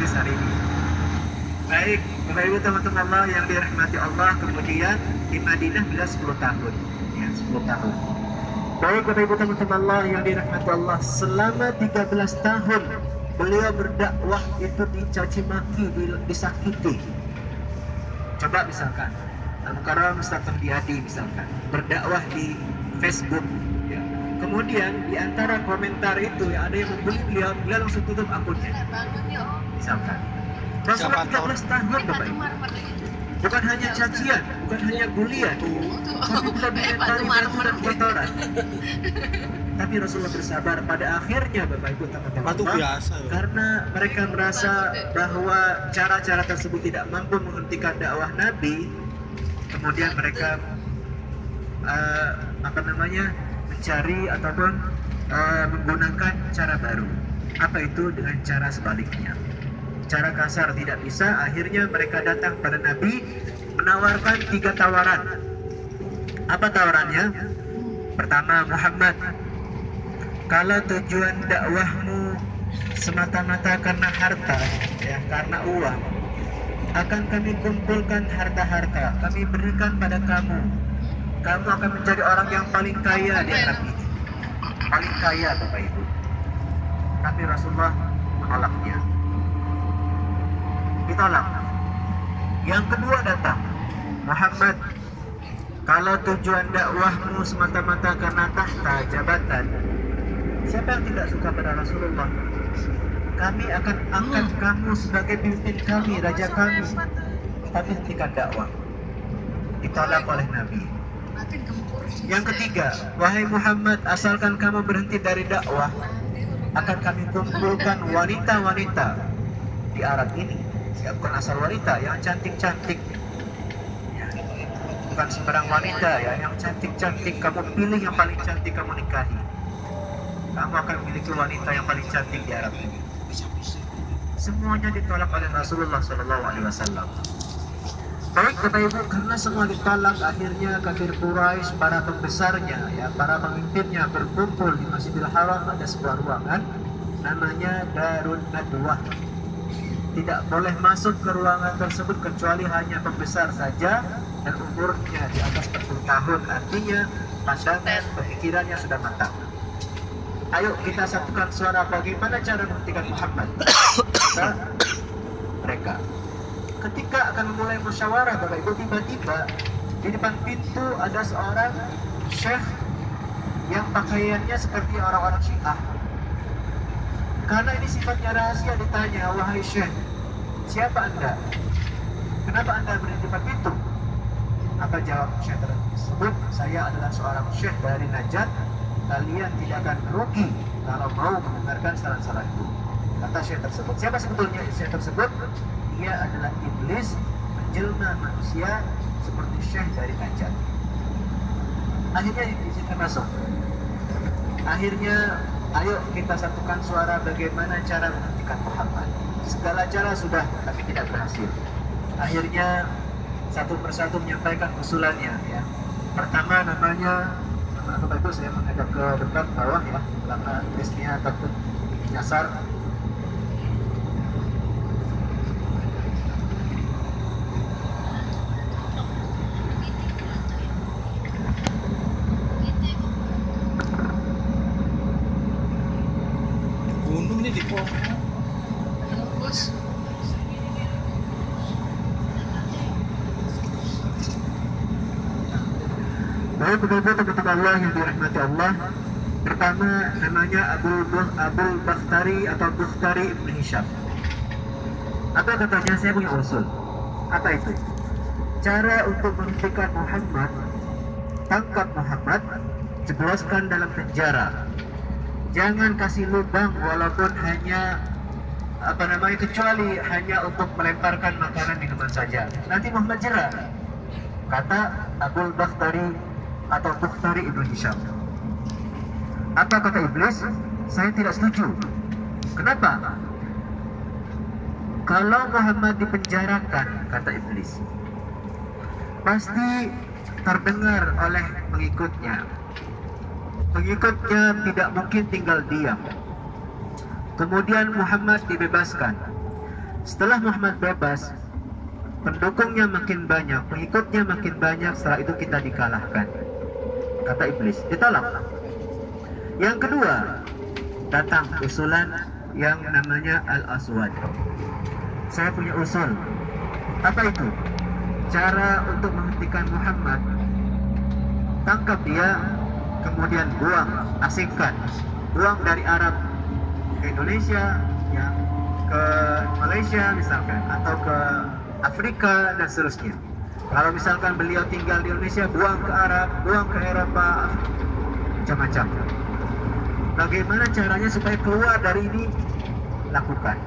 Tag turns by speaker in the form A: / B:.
A: hadis hari ini. Baik, Bapak Ibu teman-teman Allah yang dirahmati Allah, kemudian di Madinah beliau 10 tahun. Ya, 10 tahun. Baik, Bapak Ibu teman-teman Allah yang dirahmati Allah, selama 13 tahun beliau berdakwah itu dicaci maki, disakiti. Coba misalkan Al-Mukarram Ustaz Fahdiadi misalkan berdakwah di Facebook, ya. Kemudian di antara komentar itu ya, ada yang membuli beliau langsung tutup akunnya. Misalkan Rasulullah 13 tahun Bapak Ibu. Bukan hanya cacian, bukan hanya bulian, tapi juga dimentari batu dan kotoran. Tapi Rasulullah bersabar. Pada akhirnya Bapak Ibu teman-teman, karena mereka merasa bahwa cara-cara tersebut tidak mampu menghentikan dakwah Nabi, kemudian mereka mencari ataupun menggunakan cara baru. Apa itu? Dengan cara sebaliknya. Cara kasar tidak bisa, akhirnya mereka datang pada Nabi menawarkan 3 tawaran. Apa tawarannya? Pertama, Muhammad, kalau tujuan dakwahmu semata-mata karena harta, ya, karena uang, akan kami kumpulkan harta-harta, kami berikan pada kamu. Kamu akan menjadi orang yang paling kaya di Arab ini, paling kaya Bapak Ibu. Tapi Rasulullah menolaknya, ditolak. Yang kedua datang, Muhammad, kalau tujuan dakwahmu semata-mata karena tahta, jabatan, siapa yang tidak suka pada Rasulullah? Kami akan angkat kamu sebagai pimpin kami, raja kami, tapi hentikan dakwah. Ditolak oleh Nabi. Yang ketiga, wahai Muhammad, asalkan kamu berhenti dari dakwah, akan kami kumpulkan wanita-wanita di Arab ini. Ya, bukan asal wanita, yang cantik-cantik, ya, bukan sembarang wanita, ya, yang cantik-cantik. Kamu pilih yang paling cantik, kamu nikahi. Kamu akan memiliki wanita yang paling cantik di Arab ini. Semuanya ditolak oleh Rasulullah SAW. Baik Bapak Ibu, karena semua ditolak, akhirnya kafir Quraisy, para pembesarnya, ya, para pemimpinnya berkumpul di Masjidil Haram. Ada sebuah ruangan namanya Darun Nadwah. Tidak boleh masuk ke ruangan tersebut kecuali hanya pembesar saja dan umurnya di atas 40 tahun. Artinya pandangan, pemikirannya sudah matang. Ayo kita satukan suara, bagaimana cara menghentikan Muhammad? Mereka ketika akan mulai musyawarah Bapak Ibu, tiba-tiba di depan pintu ada seorang syekh yang pakaiannya seperti orang-orang Syiah. Karena ini sifatnya rahasia, ditanya, wahai syekh, siapa anda? Kenapa anda berdiri di depan pintu? Apa jawab syekh tersebut? Saya adalah seorang syekh dari Najd. Kalian tidak akan rugi kalau mau mendengarkan saran-saranku, kata syekh tersebut. Siapa sebetulnya syekh tersebut? Dia adalah iblis menjelma manusia seperti syekh dari Najd. Akhirnya izinkan masuk. Akhirnya ayo kita satukan suara, bagaimana cara menghentikan Muhammad. Segala cara sudah, tapi tidak berhasil. Akhirnya satu persatu menyampaikan usulannya, ya. Pertama namanya, Bapak Ibu saya menghadap ke depan bawah, ya, karena listnya takut nyasar. Baik Bapak teman-teman Allah yang dirahmati Allah, pertama namanya Abul Bakhtari atau Bukhtari Ibn Hisham. Apa katanya? Saya punya usul. Apa itu? Cara untuk menghentikan Muhammad, tangkap Muhammad, jebloskan dalam penjara. Jangan kasih lubang walaupun hanya kecuali hanya untuk melemparkan makanan minuman saja. Nanti Muhammad jerah. Kata Abul Bakhtari atau Bukhtari Ibn Hisham. Apa kata iblis? Saya tidak setuju. Kenapa? Kalau Muhammad dipenjarakan, kata iblis, pasti terdengar oleh pengikutnya. Pengikutnya tidak mungkin tinggal diam. Kemudian Muhammad dibebaskan. Setelah Muhammad bebas, pendukungnya makin banyak, pengikutnya makin banyak, setelah itu kita dikalahkan. Kata iblis, ditolak. Yang kedua, datang usulan yang namanya Al-Aswad. Saya punya usul. Apa itu? Cara untuk menghentikan Muhammad, tangkap dia, kemudian buang, asingkan, buang dari Arab ke Indonesia, ya, ke Malaysia misalkan, atau ke Afrika dan seterusnya. Kalau misalkan beliau tinggal di Indonesia, buang ke Arab, buang ke Eropa, macam-macam. Bagaimana caranya supaya keluar dari ini? Lakukan.